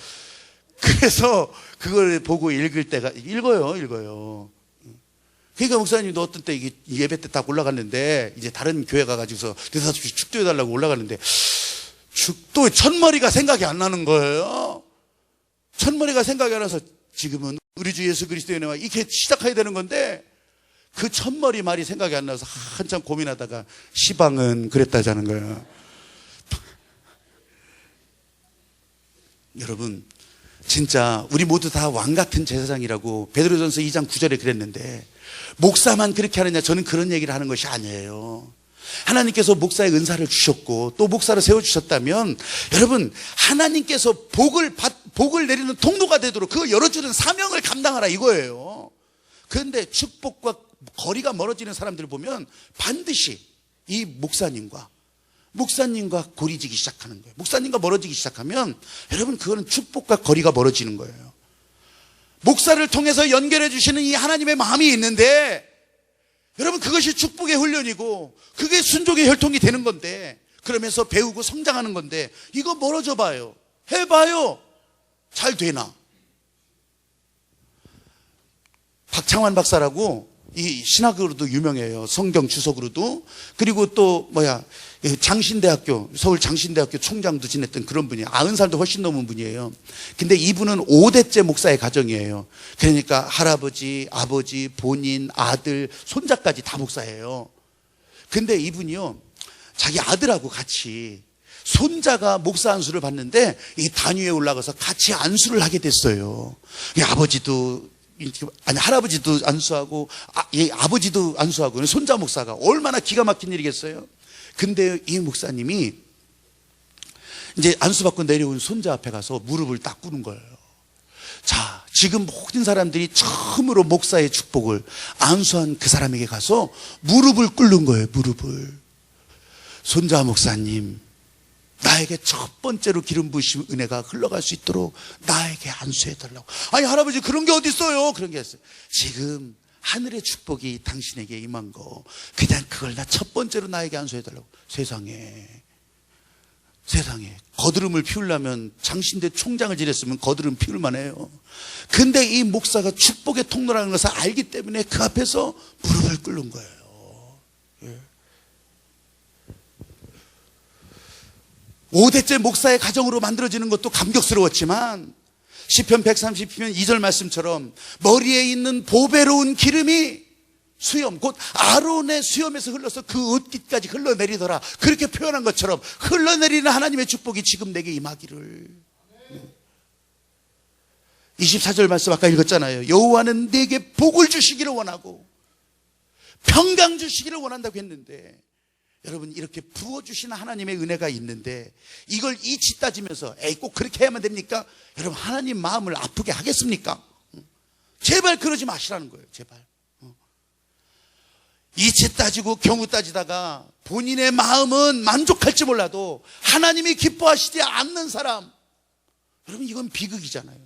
그걸 보고 읽어요. 그러니까 목사님도 어떤 때 이게 예배 때 딱 올라갔는데, 이제 다른 교회 가가지고서 대사수씨 축도해달라고 올라가는데, 축도 첫머리가 생각이 안 나는 거예요. 첫머리가 생각이 안 나서, 지금은 우리 주 예수 그리스도의 은혜와 이렇게 시작해야 되는 건데, 그 첫머리 말이 생각이 안 나서 한참 고민하다가 시방은 그랬다자는 거예요. 여러분, 진짜 우리 모두 다 왕 같은 제사장이라고 베드로전서 2장 9절에 그랬는데 목사만 그렇게 하느냐? 저는 그런 얘기를 하는 것이 아니에요. 하나님께서 목사의 은사를 주셨고 또 목사를 세워주셨다면 여러분 하나님께서 복을 내리는 통로가 되도록 그걸 열어주는 사명을 감당하라 이거예요. 그런데 축복과 거리가 멀어지는 사람들을 보면 반드시 이 목사님과 고리지기 시작하는 거예요. 목사님과 멀어지기 시작하면 여러분 그거는 축복과 거리가 멀어지는 거예요. 목사를 통해서 연결해 주시는 이 하나님의 마음이 있는데 여러분 그것이 축복의 훈련이고 그게 순종의 혈통이 되는 건데 그러면서 배우고 성장하는 건데 이거 멀어져 봐요. 해봐요. 잘 되나? 박창환 박사라고 이 신학으로도 유명해요. 성경 주석으로도. 그리고 또 장신대학교, 서울 장신대학교 총장도 지냈던 그런 분이에요. 90살도 훨씬 넘은 분이에요. 근데 이분은 5대째 목사의 가정이에요. 그러니까 할아버지, 아버지, 본인, 아들, 손자까지 다 목사예요. 근데 이분이요, 자기 아들하고 같이 손자가 목사 안수를 받는데 이 단위에 올라가서 같이 안수를 하게 됐어요. 할아버지도 안수하고 아버지도 안수하고 손자 목사가 얼마나 기가 막힌 일이겠어요. 근데 이 목사님이 이제 안수받고 내려온 손자 앞에 가서 무릎을 딱 꿇은 거예요. 자, 지금 모든 사람들이 처음으로 목사의 축복을 안수한 그 사람에게 가서 무릎을 꿇는 거예요. 무릎을. 손자 목사님, 나에게 첫 번째로 기름 부으신 은혜가 흘러갈 수 있도록 나에게 안수해달라고. 아니 할아버지 그런 게 어디 있어요? 그런 게 있어요. 지금 하늘의 축복이 당신에게 임한 거 그냥 그걸 나 첫 번째로 나에게 안수해달라고. 세상에 거드름을 피우려면 장신대 총장을 지냈으면 거드름 피울 만해요. 근데 이 목사가 축복의 통로라는 것을 알기 때문에 그 앞에서 무릎을 꿇는 거예요. 예. 5대째 목사의 가정으로 만들어지는 것도 감격스러웠지만 시편 130편 2절 말씀처럼 머리에 있는 보배로운 기름이 수염, 곧 아론의 수염에서 흘러서 그 옷깃까지 흘러내리더라. 그렇게 표현한 것처럼 흘러내리는 하나님의 축복이 지금 내게 임하기를. 24절 말씀 아까 읽었잖아요. 여호와는 내게 복을 주시기를 원하고 평강 주시기를 원한다고 했는데 여러분 이렇게 부어주시는 하나님의 은혜가 있는데 이걸 이치 따지면서 꼭 그렇게 해야만 됩니까? 여러분 하나님 마음을 아프게 하겠습니까? 제발 그러지 마시라는 거예요. 제발. 이치 따지고 경우 따지다가 본인의 마음은 만족할지 몰라도 하나님이 기뻐하시지 않는 사람, 여러분 이건 비극이잖아요.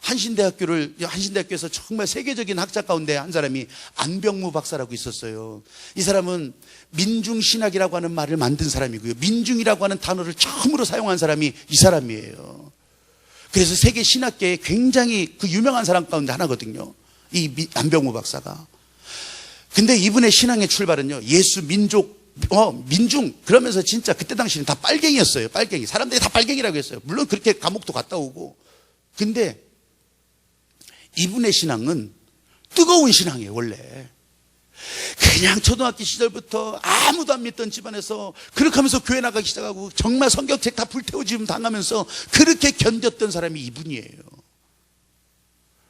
한신대학교에서 정말 세계적인 학자 가운데 한 사람이 안병무 박사라고 있었어요. 이 사람은 민중신학이라고 하는 말을 만든 사람이고요. 민중이라고 하는 단어를 처음으로 사용한 사람이 이 사람이에요. 그래서 세계 신학계에 굉장히 그 유명한 사람 가운데 하나거든요. 이 안병무 박사가. 근데 이분의 신앙의 출발은요, 예수, 민족, 민중, 그러면서 진짜 그때 당시는 다 빨갱이였어요. 빨갱이. 사람들이 다 빨갱이라고 했어요. 물론 그렇게 감옥도 갔다 오고. 근데 이분의 신앙은 뜨거운 신앙이에요. 원래 그냥 초등학교 시절부터 아무도 안 믿던 집안에서 그렇게 하면서 교회 나가기 시작하고 정말 성경책 다 불태워지면 당하면서 그렇게 견뎠던 사람이 이분이에요.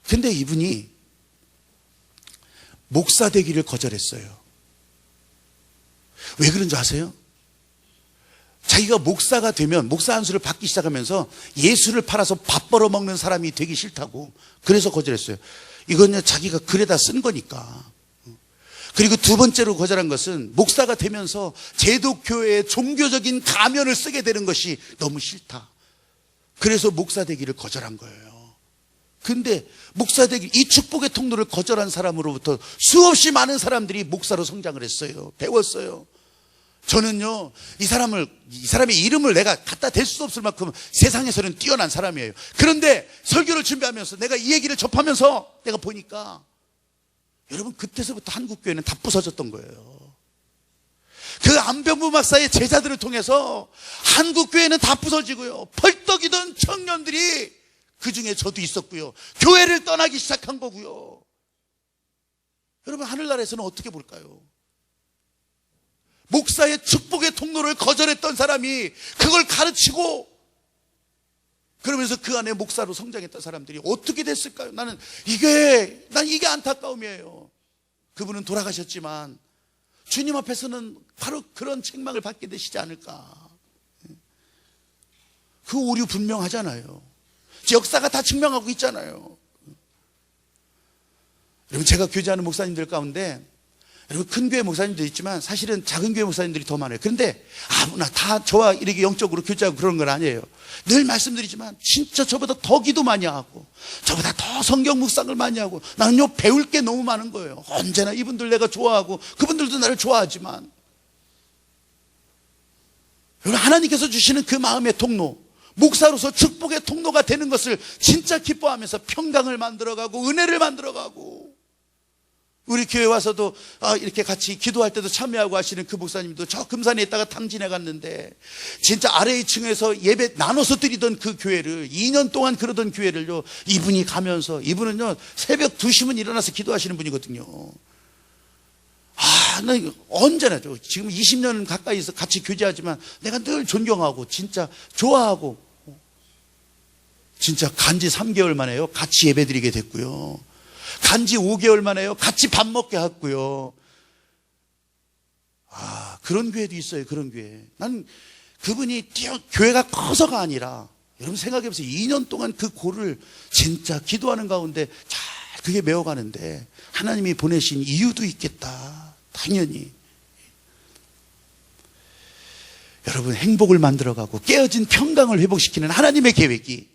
근데 이분이 목사 되기를 거절했어요. 왜 그런 줄 아세요? 자기가 목사가 되면 목사 안수를 받기 시작하면서 예수를 팔아서 밥 벌어 먹는 사람이 되기 싫다고 그래서 거절했어요. 이건 자기가 글에다 쓴 거니까. 그리고 두 번째로 거절한 것은 목사가 되면서 제독교회의 종교적인 가면을 쓰게 되는 것이 너무 싫다. 그래서 목사 되기를 거절한 거예요. 근데 목사 되기, 이 축복의 통로를 거절한 사람으로부터 수없이 많은 사람들이 목사로 성장을 했어요. 배웠어요. 저는요, 이 사람의 이름을 내가 갖다 댈 수 없을 만큼 세상에서는 뛰어난 사람이에요. 그런데 설교를 준비하면서 내가 이 얘기를 접하면서 내가 보니까 여러분 그때서부터 한국교회는 다 부서졌던 거예요. 그 안병무 박사의 제자들을 통해서 한국교회는 다 부서지고요. 펄떡이던 청년들이 그 중에 저도 있었고요. 교회를 떠나기 시작한 거고요. 여러분 하늘나라에서는 어떻게 볼까요? 목사의 축복의 통로를 거절했던 사람이 그걸 가르치고 그러면서 그 안에 목사로 성장했던 사람들이 어떻게 됐을까요? 난 이게 안타까움이에요. 그분은 돌아가셨지만 주님 앞에서는 바로 그런 책망을 받게 되시지 않을까. 그 오류 분명하잖아요. 역사가 다 증명하고 있잖아요. 여러분, 제가 교제하는 목사님들 가운데 여러분, 큰 교회 목사님도 있지만 사실은 작은 교회 목사님들이 더 많아요. 그런데 아무나 다 저와 이렇게 영적으로 교제하고 그런 건 아니에요. 늘 말씀드리지만 진짜 저보다 더 기도 많이 하고 저보다 더 성경 묵상을 많이 하고 나는요 배울 게 너무 많은 거예요. 언제나 이분들 내가 좋아하고 그분들도 나를 좋아하지만 여러분, 하나님께서 주시는 그 마음의 통로, 목사로서 축복의 통로가 되는 것을 진짜 기뻐하면서 평강을 만들어가고 은혜를 만들어가고, 우리 교회 와서도 이렇게 같이 기도할 때도 참여하고 하시는 그 목사님도 저 금산에 있다가 탕진해 갔는데 진짜 아래 2층에서 예배 나눠서 드리던 그 교회를 2년 동안 그러던 교회를요 이분이 가면서, 이분은요 새벽 2시면 일어나서 기도하시는 분이거든요. 나 언제나 지금 20년 가까이서 같이 교제하지만 내가 늘 존경하고 진짜 좋아하고, 진짜 간지 3개월 만에요 같이 예배드리게 됐고요. 간지 5개월 만에요 같이 밥 먹게 했고요. 그런 교회도 있어요. 그런 교회. 난 그분이 교회가 커서가 아니라, 여러분 생각해보세요. 2년 동안 그 고를 진짜 기도하는 가운데 잘 그게 메워가는데 하나님이 보내신 이유도 있겠다. 당연히. 여러분, 행복을 만들어가고 깨어진 평강을 회복시키는 하나님의 계획이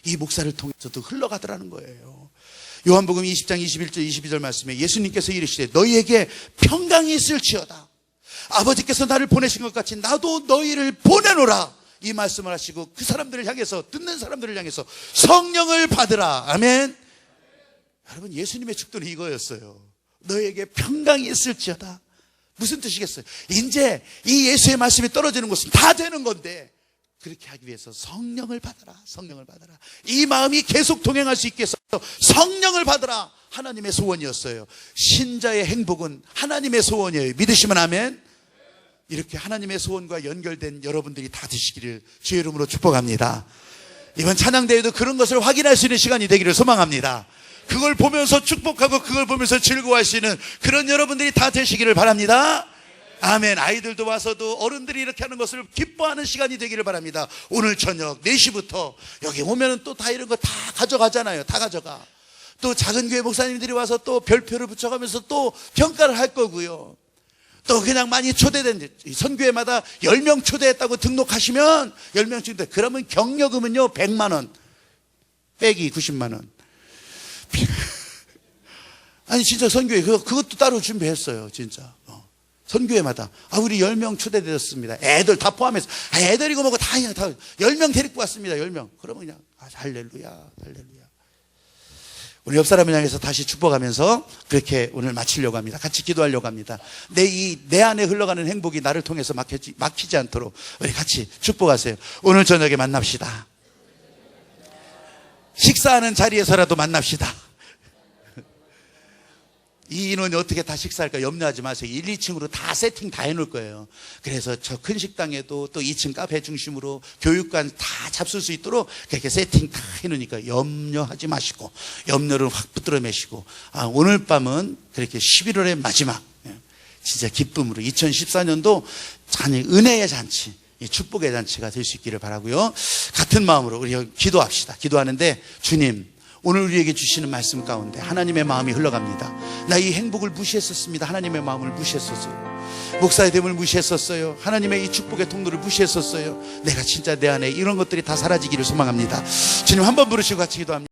이 목사를 통해서도 흘러가더라는 거예요. 요한복음 20장 21절 22절 말씀에 예수님께서 이르시되 너희에게 평강이 있을지어다. 아버지께서 나를 보내신 것 같이 나도 너희를 보내노라. 이 말씀을 하시고 그 사람들을 향해서, 듣는 사람들을 향해서 성령을 받으라. 아멘. 여러분, 예수님의 축도는 이거였어요. 너희에게 평강이 있을지어다. 무슨 뜻이겠어요? 이제 이 예수의 말씀이 떨어지는 곳은 다 되는 건데, 그렇게 하기 위해서 성령을 받아라. 성령을 받아라. 이 마음이 계속 동행할 수 있게 해서 성령을 받아라. 하나님의 소원이었어요. 신자의 행복은 하나님의 소원이에요. 믿으시면 아멘. 이렇게 하나님의 소원과 연결된 여러분들이 다 되시기를 주의 이름으로 축복합니다. 이번 찬양대회도 그런 것을 확인할 수 있는 시간이 되기를 소망합니다. 그걸 보면서 축복하고 그걸 보면서 즐거워하시는 그런 여러분들이 다 되시기를 바랍니다. 아멘. 아이들도 와서도 어른들이 이렇게 하는 것을 기뻐하는 시간이 되기를 바랍니다. 오늘 저녁 4시부터 여기 오면은 또 다 이런 거 다 가져가잖아요. 다 가져가. 또 작은 교회 목사님들이 와서 또 별표를 붙여가면서 또 평가를 할 거고요. 또 그냥 많이 초대된, 선교회마다 10명 초대했다고 등록하시면 10명 초대, 그러면 격려금은요 100만 원 빼기 90만 원. 아니 진짜 선교회 그것도 따로 준비했어요. 진짜 선교회마다 우리 10명 초대되었습니다. 애들 다 포함해서 애들이고 뭐고 다 10명 데리고 왔습니다. 10명. 그러면 그냥 할렐루야 할렐루야. 우리 옆 사람을 향해서 다시 축복하면서 그렇게 오늘 마치려고 합니다. 같이 기도하려고 합니다. 내 안에 흘러가는 행복이 나를 통해서 막히지 않도록 우리 같이 축복하세요. 오늘 저녁에 만납시다. 식사하는 자리에서라도 만납시다. 이 인원이 어떻게 다 식사할까 염려하지 마세요. 1, 2층으로 다 세팅 다 해놓을 거예요. 그래서 저 큰 식당에도 또 2층 카페 중심으로 교육관 다 잡술 수 있도록 그렇게 세팅 다 해놓으니까 염려하지 마시고, 염려를 확 붙들어 매시고, 오늘 밤은 그렇게 11월의 마지막 진짜 기쁨으로 2014년도 은혜의 잔치, 축복의 잔치가 될 수 있기를 바라고요. 같은 마음으로 우리 기도합시다. 기도하는데, 주님, 오늘 우리에게 주시는 말씀 가운데 하나님의 마음이 흘러갑니다. 나 이 행복을 무시했었습니다. 하나님의 마음을 무시했었어요. 목사의 됨을 무시했었어요. 하나님의 이 축복의 통로를 무시했었어요. 내가 진짜 내 안에 이런 것들이 다 사라지기를 소망합니다. 주님, 한번 부르시고 같이 기도합니다.